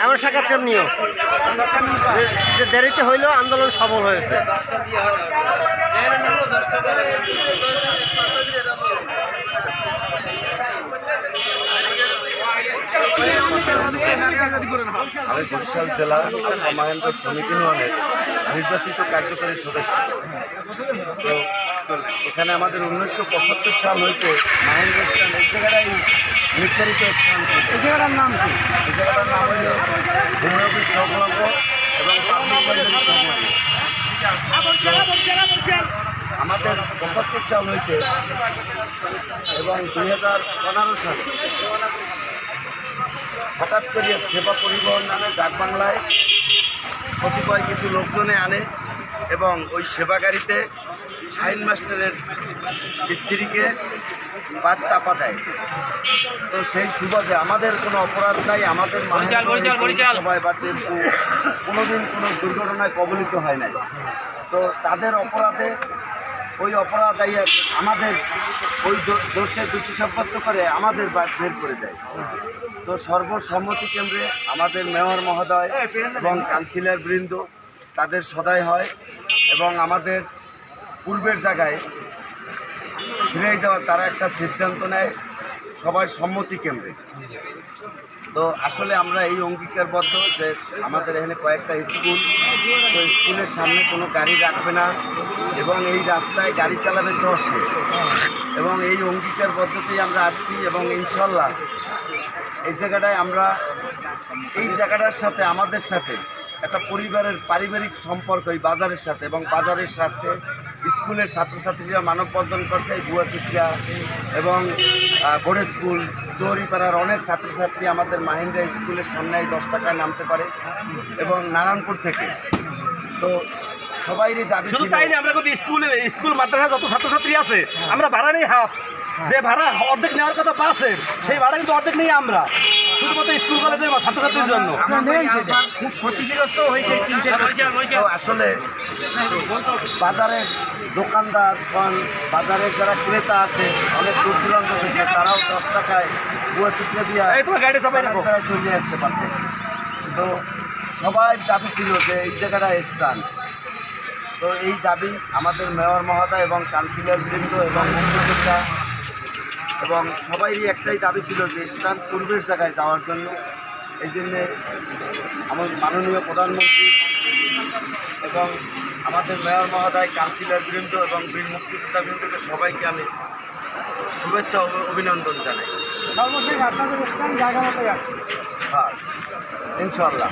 এমন সাক্ষাৎকার নিও যে দেরিতে হইলেও আন্দোলন সফল হয়েছে। আমি বরিশাল জেলা মহেন্দ্র সমিতি ইউনিয়নের নির্বাচিত কার্যকরী সদস্য। তো এখানে আমাদের 1975 সাল হইতে মহেন্দ্র স্থান এই জায়গাটাই নির্ধারিত স্থান। এই জায়গাটার নাম কি? এই জায়গাটার নাম হইল ভূমি অফিস সংলগ্ন এবং পাবলিক লাইব্রেরি সংলগ্ন। আমাদের 75 সাল হইতে এবং 2015 সালে হঠাৎ করে সেবা পরিবহন নামে ডাকবাংলায় কতিপয় কিছু লোকজনে আনে এবং ওই সেবা গাড়িতে শাহিন মাস্টারের স্ত্রীকে বাদ চাপা দেয়। তো সেই সুবাদে আমাদের কোনো অপরাধ নাই, আমাদের সবাই বা টেম্পু কোনোদিন কোনো দুর্ঘটনায় কবলিত হয় নাই। তো তাদের অপরাধে ওই অপরাধ আমাদের ওই দোষে দোষী সাব্যস্ত করে আমাদের বের করে দেয়। তো সর্বসম্মতি কেন্দ্রে আমাদের মেয়র মহোদয় এবং কাউন্সিলর বৃন্দ তাদের সদাই হয় এবং আমাদের পূর্বের জায়গায় ফিরিয়ে দেওয়ার তারা একটা সিদ্ধান্ত নেয় সবার সম্মতি কেন্দ্রে। তো আসলে আমরা এই অঙ্গীকারবদ্ধ যে আমাদের এখানে কয়েকটা স্কুল, তো স্কুলের সামনে কোনো গাড়ি রাখবে না এবং এই রাস্তায় গাড়ি চালাবে 10-এ এবং এই অঙ্গীকারবদ্ধতেই আমরা আসছি এবং ইনশাল্লাহ এই জায়গাটায় আমরা এই জায়গাটার সাথে আমাদের সাথে একটা পরিবারের পারিবারিক সম্পর্ক এই বাজারের সাথে এবং বাজারের সাথে স্কুলের ছাত্রছাত্রীরা মানববন্ধন করছে গুয়াচিত্রা এবং বোর্ড স্কুল চৌরিপাড়ার অনেক ছাত্রছাত্রী আমাদের মাহিন্দ্রা স্কুলের সামনে 10 টাকায় নামতে পারে এবং নারায়ণপুর থেকে। তো সবাইরই দাবি শুধু তাই না, আমরা কিন্তু স্কুল মাদ্রাসা যত ছাত্রছাত্রী আছে আমরা ভাড়া নেই হাফ, যে ভাড়া অর্ধেক নেওয়ার কথা বাসের সেই ভাড়া কিন্তু অর্ধেক নেই আমরা, শুধুমাত্র স্কুল কলেজের ছাত্রছাত্রীর জন্য। খুব ক্ষতিগ্রস্ত হয়েছে। তো আসলে বাজারের দোকানদার বাজারের যারা ক্রেতা আসে অনেক দূর দূরান্ত থেকে, তারাও 10 টাকায় গুয়াচিত্রা দিয়ে চলে আসতে পারতেন। তো সবাই দাবি ছিল যে এই জায়গাটা স্ট্যান্ড। তো এই দাবি আমাদের মেয়র মহোদয় এবং কাউন্সিলর বৃন্দ এবং মুক্তিযোদ্ধা এবং সবাইরই একটাই দাবি ছিল যে স্ট্যান্ড পূর্বের জায়গায় যাওয়ার জন্য। এই জন্যে আমার মাননীয় প্রধানমন্ত্রী এবং আমাদের মেয়র মহোদয়, কাউন্সিলর বৃন্দ এবং বীর মুক্তিযোদ্ধা বৃন্দকে সবাইকে আমি শুভেচ্ছা ও অভিনন্দন জানাই। সর্বশেষ আপনাদের স্থান জায়গা মতোই আছে। হ্যাঁ, ইনশাল্লাহ।